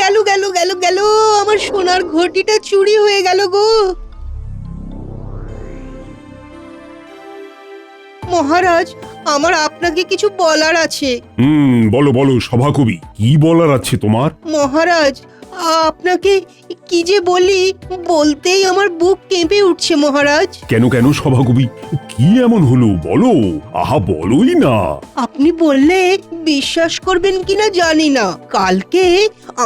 গেল গেল গেল গেল, আমার সোনার ঘটিটা চুরি হয়ে গেল গো। মহারাজ, আমার আপনাকে কিছু বলার আছে। বলো বলো সভাকবি, কি বলার আছে তোমার? মহারাজ, আপনাকে কি যে বলি, বলতেই আমার বুক কেঁপে উঠছে মহারাজ। কেন কেন সভাকবি, কি এমন হলো বলো, আহা বলোই না। আপনি বললে বিশ্বাস করবেন কিনা জানি না, কালকে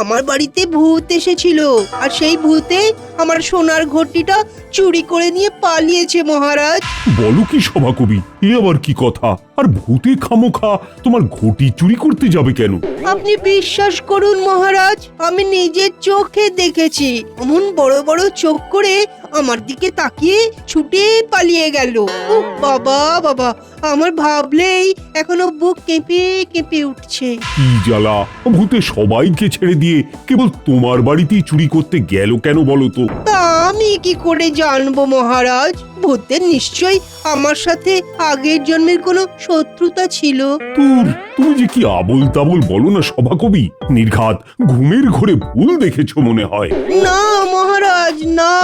আমার বাড়িতে ভূত এসেছিল, আর সেই ভূতে আমার সোনার ঘটিটা চুরি করে নিয়ে পালিয়েছে মহারাজ। বলো কি সভাকবি, এ আবার কি কথা? আর ভূতে খামোখা তোমার ঘটি চুরি করতে যাবে কেন? আপনি বিশ্বাস করুন মহারাজ, আমি নিজের চোখে দেখেছি। অমন বড় বড় চোখ করে আমার দিকে তাকিয়ে ছুটে পালিয়ে গেল। উফ, বাবা বাবা, আমার ভাবলেই এখনো বুক কেঁপে কেঁপে উঠছে। কি জ্বালা, ভূতে সবাইকে ছেড়ে দিয়ে কেবল তোমার বাড়িতেই চুরি করতে গেল কেন বলো তো? তা আমি কি করে জানবো মহারাজ? ভূতের নিশ্চয়ই আমার সাথে আগের জন্মের কোনো শত্রুতা ছিল। তুমি যে কি আবোল তাবোল বলো না সভাকবি, নির্ঘাত ঘুমের ঘোরে ভুল দেখেছো মনে হয়। না মহারাজ, না,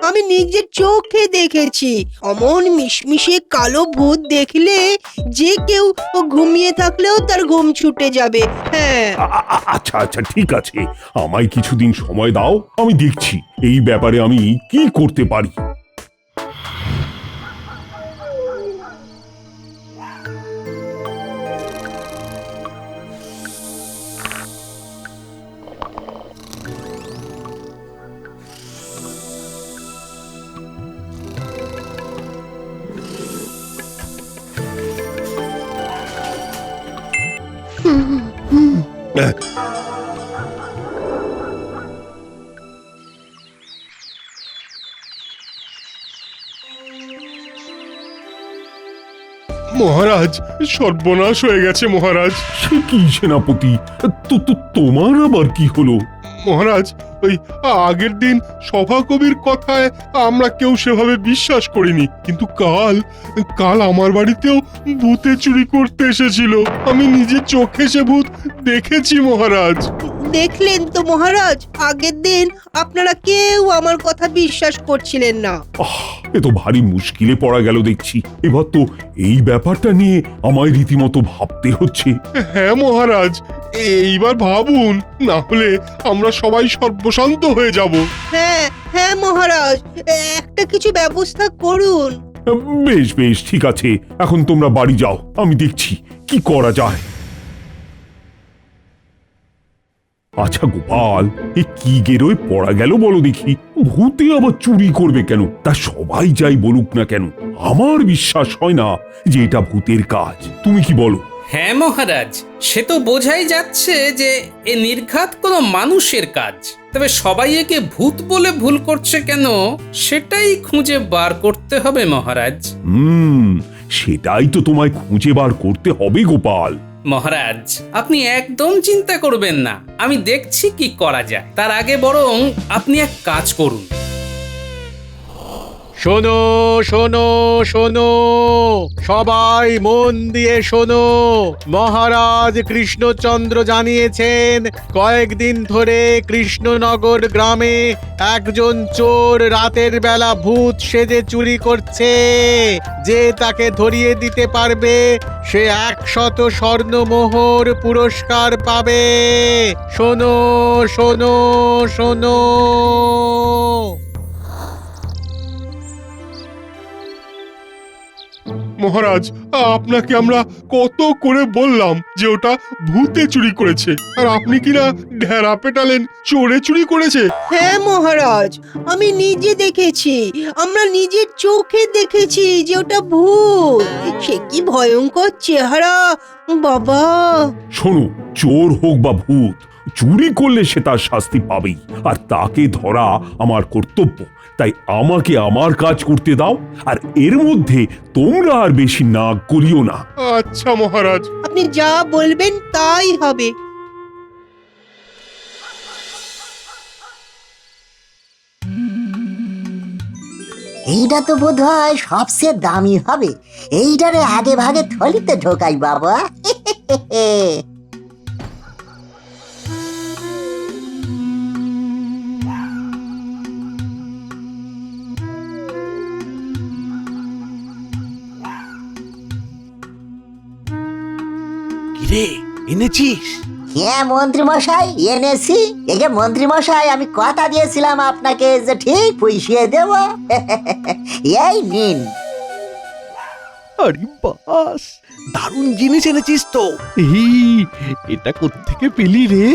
আমি নিজের চোখে দেখেছি। অমন মিশমিশে কালো ভূত দেখলে যে কেউ ঘুমিয়ে থাকলেও তার ঘুম ছুটে যাবে। হ্যাঁ। আচ্ছা আচ্ছা ঠিক আছে, আমায় কিছুদিন সময় দাও, আমি দেখছি এই ব্যাপারে আমি কি করতে পারি। মহারাজ, সর্বনাশ হয়ে গেছে মহারাজ। সে কি সেনাপতি, তোমার আবার কি হলো? মহারাজ, ওই আগের দিন সভাকবির কথায় আমরা কেউ সেভাবে বিশ্বাস করিনি, কিন্তু কাল কাল আমার বাড়িতেও ভূতে চুরি করতে এসেছিল। আমি নিজের চোখে সে ভূত দেখেছি মহারাজ। দেখলেন তো মহারাজ, আগের দিন আপনারা কেউ আমার কথা বিশ্বাস করছিলেন না। এ তো ভারী মুশকিলে পড়া গেল দেখছি। এবার তো এই ব্যাপারটা নিয়ে আমায় রীতিমতো ভাবতে হচ্ছে। হ্যাঁ মহারাজ, এইবার ভাবুন, না হলে আমরা সবাই সর্বশান্ত হয়ে যাব। হ্যাঁ হ্যাঁ মহারাজ, একটা কিছু ব্যবস্থা করুন। বেশ বেশ ঠিক আছে, এখন তোমরা বাড়ি যাও, আমি দেখছি কি করা যায়। আচ্ছা গোপাল, এ কি গেরোয় পড়া গেল বলো দেখি? ভূতে আবার চুরি করবে কেন? তা সবাই যাই বলুক না কেন, আমার বিশ্বাস হয় না যে এটা ভূতের কাজ। তুমি কি বলো? হ্যাঁ মহারাজ, সে তো বোঝাই যাচ্ছে যে এ নির্ঘাত কোনো মানুষের কাজ। তবে সবাই একে ভূত বলে ভুল করছে কেন, সেটাই খুঁজে বার করতে হবে মহারাজ। সেটাই তো তোমায় খুঁজে বার করতে হবে গোপাল। মহারাজ, আপনি একদম চিন্তা করবেন না, আমি দেখছি কি করা যায়। তার আগে বরং আপনি এক কাজ করুন। শোনো শোনো শোনো, সবাই মন দিয়ে শোনো। মহারাজ কৃষ্ণচন্দ্র জানিয়েছেন, কয়েকদিন ধরে কৃষ্ণনগর গ্রামে একজন চোর রাতের বেলা ভূত সেজে চুরি করছে। যে তাকে ধরিয়ে দিতে পারবে সে 100 স্বর্ণমোহর পুরস্কার পাবে। শোনো শোনো শোনো। মহারাজ, আপনাকে আমরা কত করে বললাম যে ওটা ভূতে চুরি করেছে, আর আপনি কিনা ঢেরা পেটালেন চোরে চুরি করেছে। হ্যাঁ মহারাজ, আমি নিজে দেখেছি, আমরা নিজের চোখে দেখেছি যে ওটা ভূত। সে কি ভয়ঙ্কর চেহারা বাবা। শোনো, চোর হোক বা ভূত, চুরি করলে সে তার শাস্তি পাবেই, আর তাকে ধরা আমার কর্তব্য। তাই আমাকে আমার কাজ করতে দাও, আর এর মধ্যে তোমরা আর বেশি নাক করিও না। আচ্ছা মহারাজ। আপনি যা বলবেন তাই হবে। এইটা তো বোধ হয় সবচেয়ে দামি হবে। এইটারে আগে ভাগে থলিতে ঢোকাই বাবা। কিরে এনেছিস? হ্যাঁ মন্ত্রী মশাই, এনেছি। এই যে মন্ত্রী মশাই, আমি কথা দিয়েছিলাম আপনাকে যে ঠিক পুষিয়ে দেব। এই নিন। আরে বাস, দারুণ জিনিস এনেছিস তো। এই এটা কোত্থেকে পেলি রে?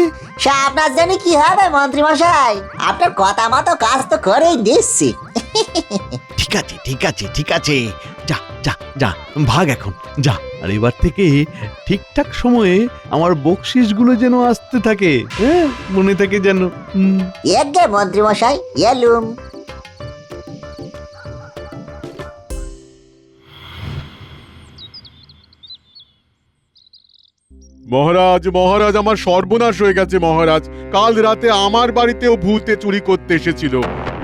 সে আপনার জানি কি হবে মন্ত্রী মশাই, আপনার কথা মতো কাজ তো করেই দিচ্ছি। ঠিক আছে ঠিক আছে ঠিক আছে, যা যা যা, ভাগ এখন যা। আর এবার থেকে ঠিকঠাক সময়ে আমার বকশিসগুলো যেন আসতে থাকে, হ্যাঁ মনে থাকে যেন। এগে মন্ত্রী মশাই, এলুম। মহারাজ মহারাজ, আমার সর্বনাশ হয়ে গেছে মহারাজ। কাল রাতে আমার বাড়িতেও ভূতে চুরি করতে এসেছিল।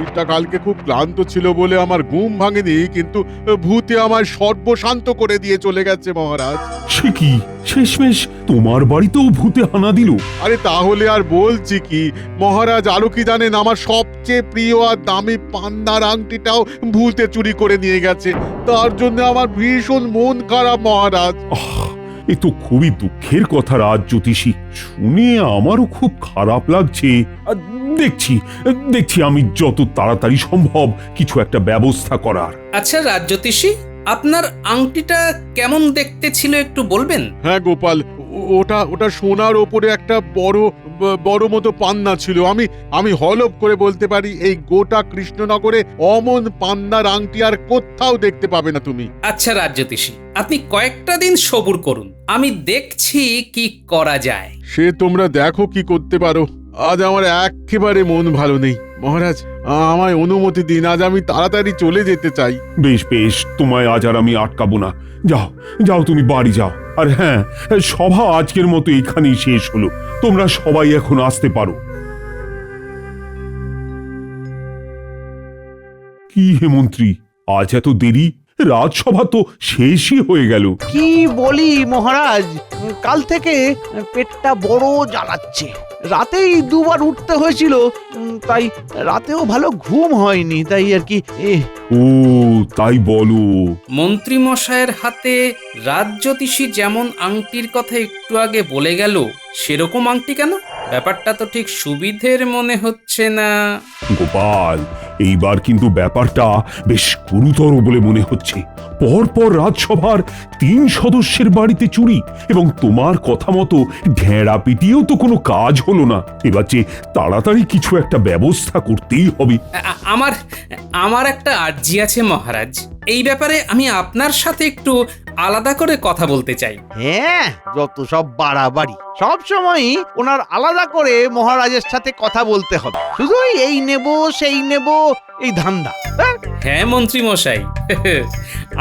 এটা কালকে খুব ক্লান্ত ছিল বলে আমার ঘুম ভাঙেনি, কিন্তু ভূতে আমার সর্বশান্ত করে দিয়ে চলে গেছে মহারাজ। সে কি, শেষমেশ তোমার বাড়িতেও ভূতে হানা দিল? আরে তাহলে আর বলছি কি মহারাজ, আরো কি জানেন, আমার সবচেয়ে প্রিয় আর দামি পান্নার আংটিটাও ভূতে চুরি করে নিয়ে গেছে। তার জন্য আমার ভীষণ মন খারাপ মহারাজ। এ তো খুবই দুঃখের কথা রাজ জ্যোতিষী, শুনে আমারও খুব খারাপ লাগছে। আর দেখছি দেখছি আমি যত তাড়াতাড়ি সম্ভব কিছু একটা ব্যবস্থা করার। আচ্ছা রাজজ্যোতিষী, আপনার আংটিটা কেমন দেখতে ছিল একটু বলবেন? হ্যাঁ গোপাল, ওটা ওটা সোনার ওপরে একটা বড় মতো পান্না ছিল। আমি হলফ করে বলতে পারি এই গোটা কৃষ্ণনগরে অমন পান্নার আংটি আর কোথাও দেখতে পাবে না তুমি। আচ্ছা রাজজ্যোতিষী, আপনি কয়েকটা দিন সবুর করুন, আমি দেখছি কি করা যায়। সে তোমরা দেখো কি করতে পারো। আজ আমার একেবারে মন ভালো নেই মহারাজ, আমায় অনুমতি দিন, আজ আমি তাড়াতাড়ি চলে যেতে চাই। বেশ বেশ, তোমায় আজ আর আমি আটকাবো না। যাও যাও, তুমি বাড়ি যাও। আর হ্যাঁ, সভা আজকের মতো এখানেই শেষ হলো। তোমরা সবাই এখন আসতে পারো। কি হে মন্ত্রী, আজ এত দেরি? রাজসভা তো শেষই হয়ে গেল। কি বলি মহারাজ, কাল থেকে পেটটা বড় জ্বালাচ্ছে। রাতেই দুবার উঠতে হয়েছিল, তাই রাতেও ভালো ঘুম হয়নি, তাই আর কি। ও তাই বলো? মন্ত্রী মশাইয়ের হাতে রাজজ্যোতিষী যেমন আংটির কথা একটু আগে বলে গেল, সেরকম আংটি কেন? ব্যাপারটা তো ঠিক সুবিধের মনে হচ্ছে না। গোপাল, এইবার কিন্তু ব্যাপারটা বেশ গুরুতর বলে মনে হচ্ছে। পরপর রাজসভার 3 সদস্যের বাড়িতে চুরি, এবং তোমার কথা মতো ঢেঁড়া পিটিয়েও তো কোনো কাজ হলো না। এবার যে তাড়াতাড়ি কিছু একটা ব্যবস্থা করতেই হবে। আমার একটা আর্জি আছে মহারাজ, এই ব্যাপারে আমি আপনার সাথে একটু আলাদা করে কথা বলতে চাই। হ্যাঁ, যত সব বাড়াবাড়ি, সব সময়ই ওনার আলাদা করে মহারাজের সাথে কথা বলতে হবে। শুধু এই নেব সেই নেব, এই ধান্দা। হ্যাঁ মন্ত্রী মশাই,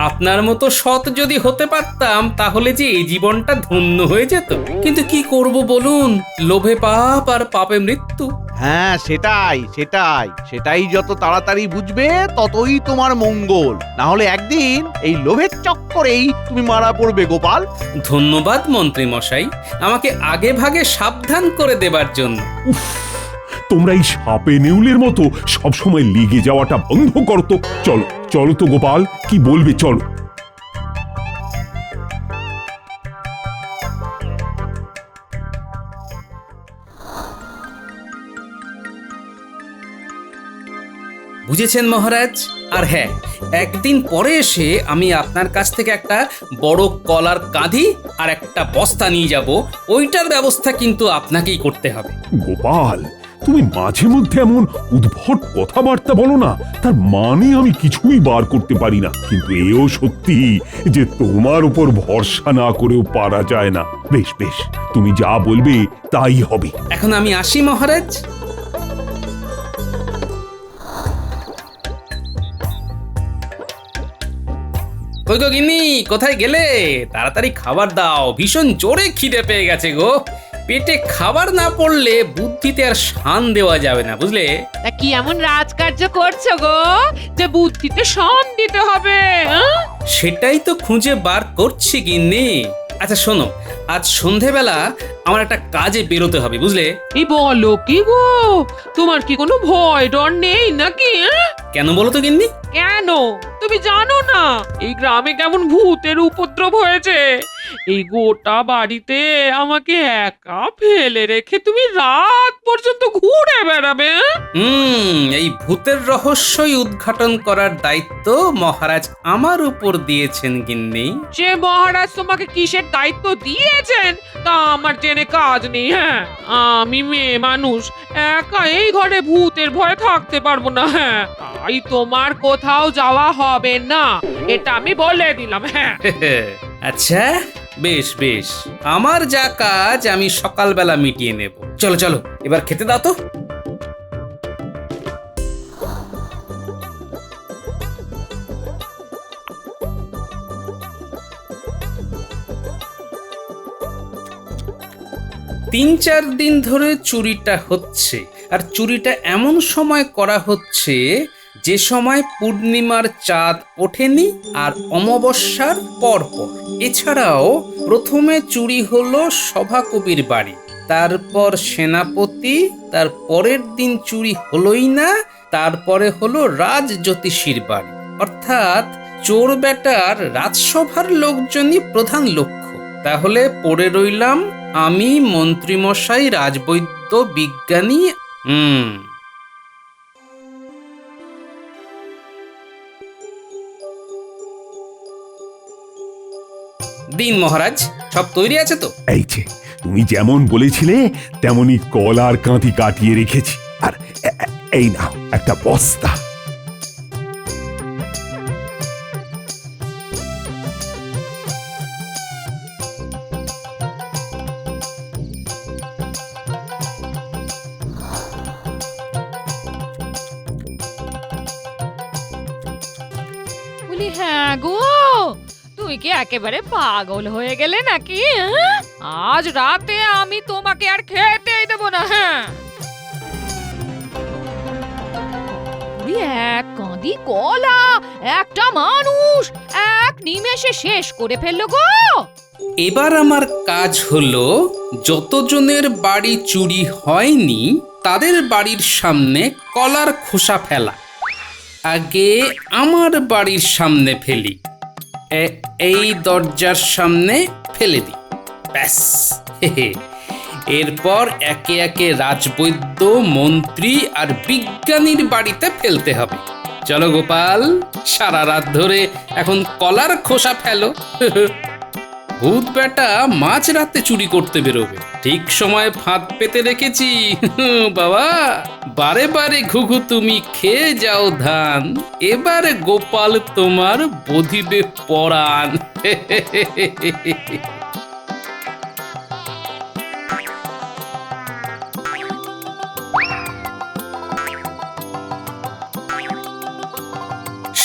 আপনার মতো সৎ যদি হতে পারতাম তাহলে যে এই জীবনটা ধন্য হয়ে যেত। কিন্তু কি করব বলুন, লোভে পাপ আর পাপে মৃত্যু। হ্যাঁ সেটাই সেটাই সেটাই, যত তাড়াতাড়ি বুঝবে ততই তোমার মঙ্গল। না হলে একদিন এই লোভের চক্করেই তুমি মারা পড়বে গোপাল। ধন্যবাদ মন্ত্রী মশাই, আমাকে আগে ভাগে সাবধান করে দেবার জন্য। উফ, তোমরা এই সাপে নেউলের মতো সবসময় লেগে যাওয়াটা বন্ধ করতো। চলো চলো তো গোপাল, কি বলবে, চলো। বুঝেছেন মহারাজ? আর হ্যাঁ, একদিন পরে এসে আমি আপনার কাছ থেকে একটা বড় কলার কাঁধি আর একটা বস্তা নিয়ে যাব। ওইটার ব্যবস্থা কিন্তু আপনাকেই করতে হবে। গোপাল, তুমি মাঝে মধ্যে এমন উদ্ভট কথাবার্তা বলো না, তার মানে আমি কিছুই বার করতে পারি না। কিন্তু এও সত্যি যে তোমার উপর ভরসা না করেও পারা যায় না। বেশ বেশ, তুমি যা বলবে তাই হবে। এখন আমি আসি মহারাজ। কই গো গিন্নি, কোথায় গেলে? তাড়াতাড়ি খাবার দাও, ভীষণ জোরে খিদে পেয়ে গেছে গো। পেটে খাবার না পড়লে বুদ্ধিতে আর শান দেওয়া যাবে না, বুঝলে? তা কি এমন রাজকার্য করছো গো যে বুদ্ধিতে শান দিতে হবে? সেটাই তো খুঁজে বার করছি গিন্নি। আচ্ছা শোনো, আজ সন্ধেবেলা আমার একটা কাজে বেরোতে হবে, বুঝলে? এই বলো কি গো, তোমার কি কোনো ভয় ডর নেই নাকি? কেন বলো তো গিন্নি? কেন তুমি জানো না এই গ্রামে কেমন ভূতের উপদ্রব হয়েছে? এই গোটা বাড়িতে আমাকে একা ফেলে রেখে তুমি রাত পর্যন্ত ঘুরে বেড়াবে? এই ভূতের রহস্যই উদ্ঘাটন করার দায়িত্ব মহারাজ আমার উপর দিয়েছেন গিন্নি। যে মহারাজ তোমাকে কিসের দায়িত্ব দিয়েছেন তা আমার জেনে কাজ নেই। হ্যাঁ, আমি মেয়ে মানুষ, একা এই ঘরে ভূতের ভয়ে থাকতে পারবো না। হ্যাঁ, তাই তোমার কোথাও যাওয়া হবে না, এটা আমি বলে দিলাম। হ্যাঁ, আচ্ছা, বেশ বেশ, আমার যা কাজ আমি সকালবেলা মিটিয়ে নেব। চলো চলো, এবার খেতে দাও তো। তিন চার দিন ধরে চুরিটা হচ্ছে, আর চুরিটা এমন সময় করা হচ্ছে যে সময় পূর্ণিমার চাঁদ ওঠেনি আর অমাবস্যার পরপর। এছাড়াও প্রথমে চুরি হলো সভাকবির বাড়ি, তারপর সেনাপতি, তার পরের দিন চুরি হলোই না, তারপরে হলো রাজ জ্যোতিষীর বাড়ি। অর্থাৎ চোর বেটার রাজসভার লোকজনই প্রধান লক্ষ্য। তাহলে পড়ে রইলাম আমি, মন্ত্রীমশাই, রাজবৈদ্য, বিজ্ঞানী। দিন মহারাজ, সব তৈরি আছে তো? এই যে তুমি যেমন বলেছিলে তেমনি কলার কাঁথি কাটিয়ে রেখেছি। আর এই নাও একটা বস্তা। বলি হ্যাঁ গো, তুমি কি একেবারে পাগল হয়ে গেলে নাকি? হ্যাঁ? আজ রাতে আমি তোমাকে আর খেতেই দেবো না। হ্যাঁ, এক কাঁদি কলা একটা মানুষ এক নিমেষে শেষ করে ফেললো গো। এবার আমার কাজ হলো যতজনের বাড়ি চুরি হয়নি তাদের বাড়ির সামনে কলার খোসা ফেলা। আগে আমার বাড়ির সামনে ফেলি, এই দরজার সামনে ফেলে দিই, ব্যাস। এরপর একে একে রাজবৈদ্য, মন্ত্রী আর বিজ্ঞানীর বাড়িতে ফেলতে হবে। চলো গোপাল, সারা রাত ধরে এখন কলার খোসা ফেলো। ভূত বেটা মাঝ রাতে চুরি করতে বেরোবে, ঠিক সময় ফাঁদ পেতে রেখেছি। বাবা, বারে বারে ঘুঘু তুমি খেয়ে যাও ধান, এবারে গোপাল তোমার বধিবে পরাণ।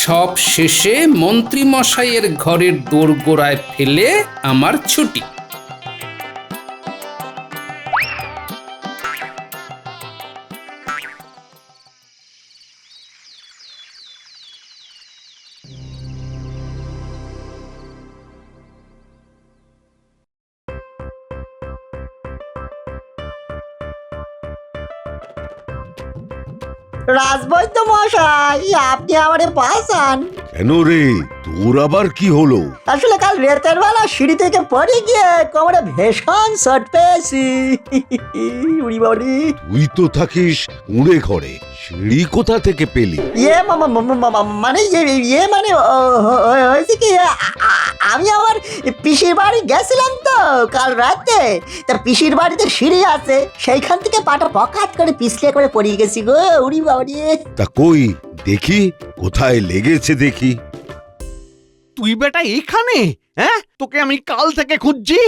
সব শেষে মন্ত্রী মশাইয়ের ঘরের দোরগোড়ায় ফেলে আমার ছুটি। রাজবৈদ্য মশাই, আপনি আমারে বাঁচান। কেন রে, তোর আবার কি হলো? আসলে কাল রাতের বেলা সিঁড়ি থেকে পড়ে গিয়ে কোমরে ভীষণ চোট পেয়েছি। উড়ি বাড়ি, তুই তো থাকিস উড়ে ঘরে, সিঁড়ি কোথা থেকে পেলি? মানে হয়েছে কি, আমি আমার পিসির বাড়ি গেছিলাম তো কাল রাতে। তা পিসির বাড়িতে সিঁড়ি আছে, সেইখান থেকে পাটা পকাত করে পিছলে করে পড়ে গেছি গো। উড়ি বাড়ি, তা কই দেখি, কোথায় লেগেছে দেখি। তুই বেটা এখানে? হ্যাঁ, তোকে আমি কাল থেকে খুঁজছি।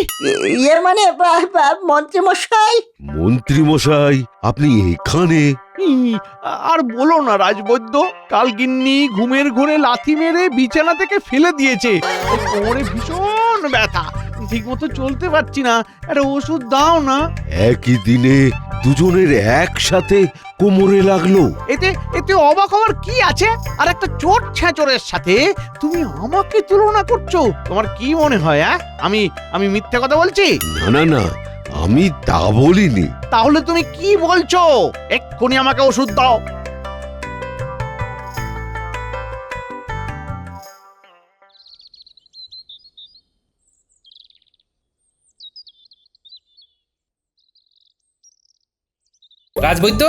মানে মন্ত্রী মশাই। মন্ত্রী মশাই, আপনি এখানে? আর বলো না রাজবৈদ্য, কাল গিন্নি ঘুমের ঘোরে লাথি মেরে বিছানা থেকে ফেলে দিয়েছে। কোমরে ভীষণ ব্যথা, ঠিক মতো চলতে পারছি না, একটা ওষুধ দাও না। একই দিনে দুজনের একসাথে কোমরে লাগলো। এতে এতে অবাক হওয়ার কি আছে? আর একটা চোট ছেঁচড়ের সাথে তুমি আমাকে তুলনা করছো? তোমার কি মনে হয় আমি মিথ্যে কথা বলছি? না না না, আমি তা বলিনি। তাহলে তুমি কি বলছো? এক্ষুনি আমাকে ওষুধ দাও। রাজবৈদ্য,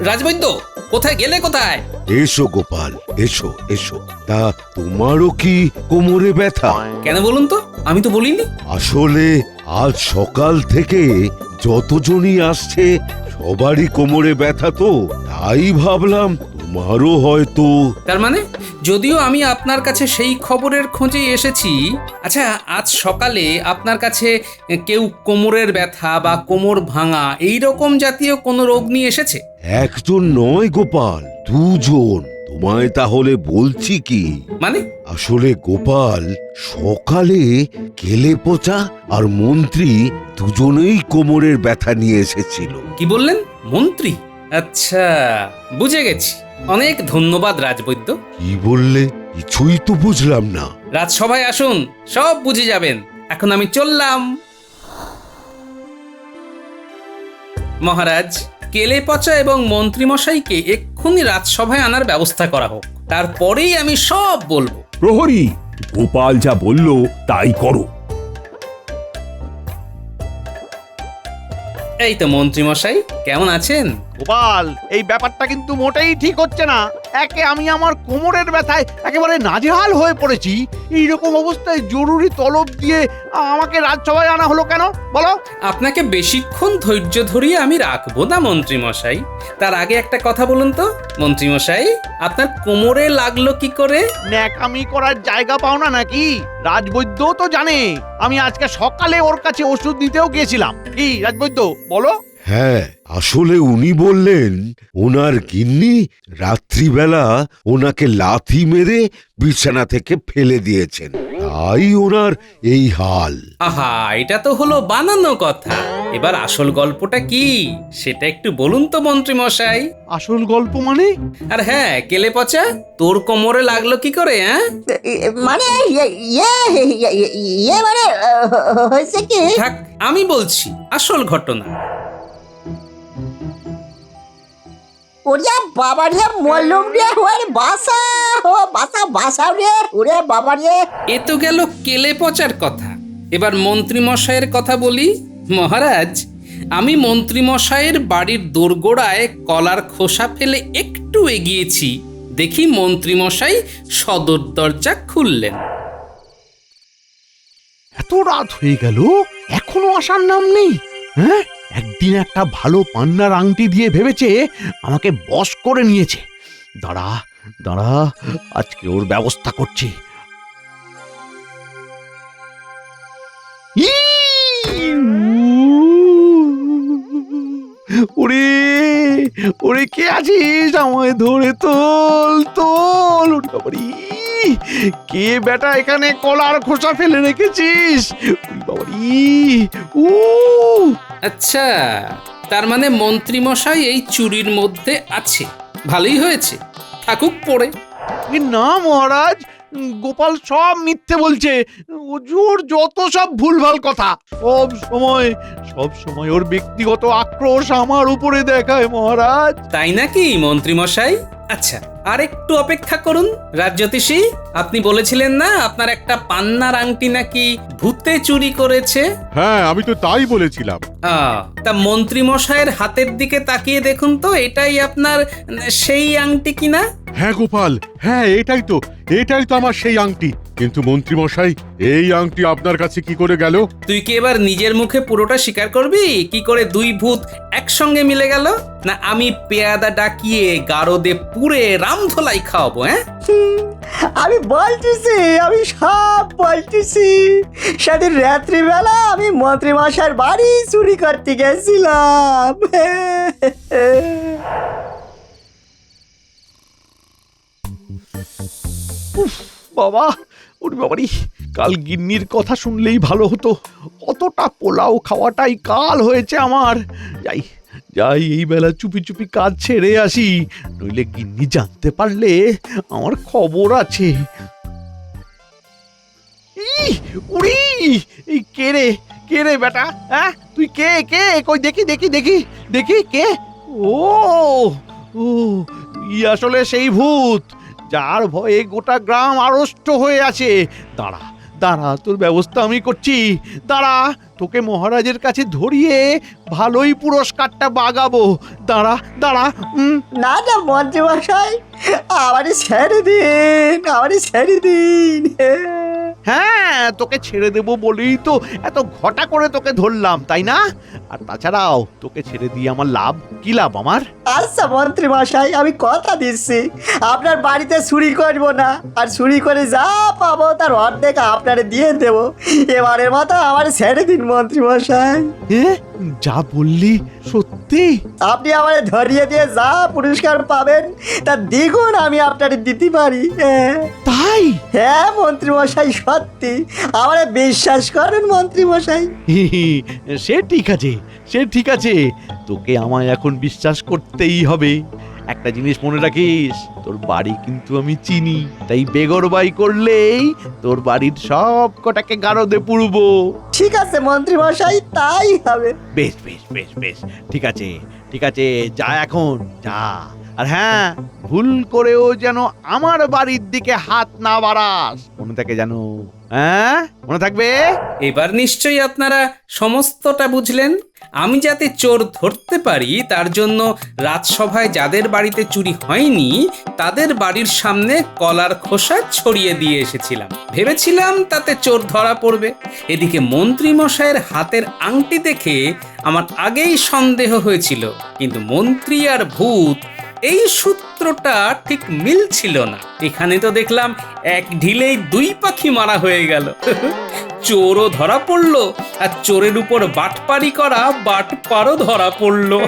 রাজবৈদ্য, কোথায় গেলে কোথায়? এসো গোপাল, এসো এসো। তা তোমারও কি কোমরে ব্যথা? কেন বলুন তো, আমি তো বলিনি। আসলে আজ সকাল থেকে যতজনই আসছে সবারই কোমরে ব্যথা, তো তাই ভাবলাম তোমারও হয়তো। তার মানে যদিও আমি আপনার কাছে সেই খবরের খোঁজেই এসেছি। আচ্ছা, আজ সকালে আপনার কাছে কেউ কোমরের ব্যথা বা কোমর ভাঙা এই রকম জাতীয় কোনো রোগ নিয়ে এসেছে? একজন নয় গোপাল, দুজন। তোমায় তাহলে বলছি কি, মানে? আসলে গোপাল সকালে কেলে পচা আর মন্ত্রী দুজনেই কোমরের ব্যথা নিয়ে এসেছিল। কি বললেন? মন্ত্রী? আচ্ছা, বুঝে গেছি। অনেক ধন্যবাদ রাজবৈদ্য। কি বললে? কিছুই তো বুঝলাম না। রাজসভায় আসুন, সব বুঝে যাবেন। এখন আমি চললাম। মহারাজ, কেলে পচা এবং মন্ত্রীমশাইকে এক্ষুনি রাজসভায় আনার ব্যবস্থা করা হোক, তারপরেই আমি সব বলবো। প্রহরী, গোপাল যা বলল তাই করো। এই তো মন্ত্রীমশাই, কেমন আছেন? গোপাল, এই ব্যাপারটা কিন্তু মোটেই ঠিক হচ্ছে না। একে আমি আমার কোমরের ব্যথায় একেবারে নাজেহাল হয়ে পড়েছি, এইরকম অবস্থায় জরুরি তলব দিয়ে আমাকে রাজসভায় আনা হলো কেন বলো? আপনাকে বেশিক্ষণ ধৈর্য ধরিয়ে আমি রাখবো না মন্ত্রীমশাই। তার আগে একটা কথা বলুন তো মন্ত্রীমশাই, আপনার কোমরে লাগলো কি করে? ন্যাকামি করার জায়গা পাও না নাকি? রাজবৈদ্য তো জানে আমি আজকে সকালে ওর কাছে ওষুধ দিতেও গিয়েছিলাম। কি রাজবৈদ্য, বলো? হ্যাঁ, আসলে উনি বললেন ওনার গিন্নি রাত্রিবেলা ওনাকে লাথি মেরে বিছানা থেকে ফেলে দিয়েছেন, তাই ওনার এই হাল। আহা, এটা তো হলো বানানো কথা। এবার আসল গল্পটা কি সেটা একটু বলুন তো মন্ত্রীমশাই। আসল গল্প মানে? আর হ্যাঁ, কেলে পচা, তোর কোমরে লাগলো কি করে? হ্যাঁ, মানে মানে হয়েছে কি, থাক, আমি বলছি আসল ঘটনা। ওরে বাবা রে, মল্লুম রে, ওরে বাসা, ও বাসা বাসা রে, ওরে বাবা রে। এ তো গেল কেলে পচার কথা। এবার মন্ত্রীমশাইয়ের কথা বলি। মহারাজ, আমি মন্ত্রীমশাইয়ের বাড়ির দোরগোড়ায় কলার খোসা ফেলে একটু এগিয়েছি, দেখি মন্ত্রীমশাই সদর দরজা খুললেন। এত রাত হয়ে গেল এখনো আসার নাম নেই। হ্যাঁ, একদিন একটা ভালো পান্নার আংটি দিয়ে ভেবেছে আমাকে বশ করে নিয়েছে। দাঁড়া দাঁড়া, আজকে ওর ব্যবস্থা করছি। ওরে ওরে, কে আছিস? আমায় ধরে তোল তোল। ওরে বাবারি, কে বেটা এখানে কলার খোসা ফেলে রেখেছিস? ওরে বাবারি, উ আচ্ছা, তার মানে মন্ত্রীমশাই এই চুরির মধ্যে আছে। ভালোই হয়েছে, থাকুক পড়ে। না মহারাজ, গোপাল সব মিথ্যে বলছে। ওর যত সব ভুলভাল কথা। সব সময় ওর ব্যক্তিগত আক্রোশ আমার উপরে দেখায় মহারাজ। তাই নাকি মন্ত্রীমশাই? আচ্ছা, আর একটু অপেক্ষা করুন। রাজজ্যোতিষী, আপনি বলেছিলেন না আপনার একটা পান্নার আংটি নাকি ভূতে চুরি করেছে? হ্যাঁ, আমি তো তাই বলেছিলাম। তা মন্ত্রীমশাইয়ের হাতের দিকে তাকিয়ে দেখুন তো, এটাই আপনার সেই আংটি কিনা? হ্যাঁ গোপাল, হ্যাঁ এটাই তো আমার সেই আংটি। কিন্তু মন্ত্রী মশাই, এই আংটি আপনার কাছে কি করে গেল? তুই কি এবার নিজের মুখে পুরোটা স্বীকার করবি কি করে দুই ভূত একসঙ্গে মিলে গেল? না আমি পেয়াদা ডাকিয়ে গারদে পুরে রামধলাই খাওয়াবো? হ্যাঁ, আমি বলতেছি, আমি সব বলতেছি। সেদিন রাত্রিবেলা আমি মন্ত্রী মশাইয়ের বাড়ি চুরি করতে গেছিলাম। বাবা, ওরে বাবারি, কাল গিন্নির কথা শুনলেই ভালো হতো। অতটা পোলাও খাওয়াটাই কাল হয়েছে আমার। যাই যাই, এই বেলা চুপি চুপি কাজ ছেড়ে আসি, নইলে গিন্নি জানতে পারলে আমার খবর আছে। উড়ি, এই কে রে বেটা? হ্যাঁ, তুই কে? কই দেখি দেখি দেখি দেখি কে? ও ও, তুই আসলে সেই ভূত যার ভয়ে গোটা গ্রাম আড়ষ্ট হয়ে আছে। দাঁড়া দাঁড়া, তোর ব্যবস্থা আমি করছি। দাঁড়া, তোকে মহারাজের কাছে ধরিয়ে ভালোই পুরস্কারটা বাগাবো। দাঁড়া দাঁড়া। না না মন্ত্রী মশাই, আমারই ছেড়ে দিন, আমারই ছেড়ে দিন। হ্যাঁ, তোকে ছেড়ে দেবো বলেই তো এত ঘটা করে তোকে ধরলাম, তাই না? আর তাছাড়াও তোকে ছেড়ে দিয়ে আমার লাভ কি? লাভ আমার? আচ্ছা মন্ত্রী মশাই, আমি কথা দিচ্ছি আপনার বাড়িতে চুরি করবো না, আর চুরি করে যা পাবো তার অর্ধেক আপনারে দিয়ে দেবো। এবারের মতো আমার ছেড়ে দিন মন্ত্রী মশাই। যা বললি সত্যি? আপনি আমারে ধরিয়ে দিয়ে যা পুরস্কার পাবেন তার দ্বিগুণ আমি আপনারে দিতে পারি। তাই? হ্যাঁ মন্ত্রী মশাই, সত্যি আমারে বিশ্বাস করুন মন্ত্রী মশাই। সে ঠিক আছে, সে ঠিক আছে, তোকে আমায় এখন বিশ্বাস করতেই হবে। একটা জিনিস মনে রাখিস, তোর বাড়ি কিন্তু আমি চিনি, তাই বেগরবাই করলেই তোর বাড়ির সব কটাকে গারদে পুড়বো। ঠিক আছে মন্ত্রী মশাই, তাই হবে। বেশ বেশ বেশ বেশ, ঠিক আছে ঠিক আছে, যা এখন যা। আর হ্যাঁ, ভুল করেও যেন আমার বাড়ির দিকে হাত না বাড়াস, মনে থাকে যেন। হ্যাঁ, মনে থাকবে? এবার নিশ্চয়ই আপনারা সমস্তটা বুঝলেন। আমি যাতে চোর ধরতে পারি তার জন্য রাজসভায় যাদের বাড়িতে চুরি হয়নি তাদের বাড়ির সামনে কলার খোসা ছড়িয়ে দিয়ে এসেছিলাম। ভেবেছিলাম তাতে চোর ধরা পড়বে। এদিকে মন্ত্রী মশাইয়ের হাতের আংটি দেখে আমার আগেই সন্দেহ হয়েছিল, কিন্তু মন্ত্রী আর ভূত এই সূত্রটা ঠিক মিলছিল না। এখানে তো দেখলাম এক ঢিলেই দুই পাখি মারা হয়ে গেল। চোরও ধরা পড়লো, আর চোরের উপর বাটপারি করা বাটপারও ধরা পড়লো।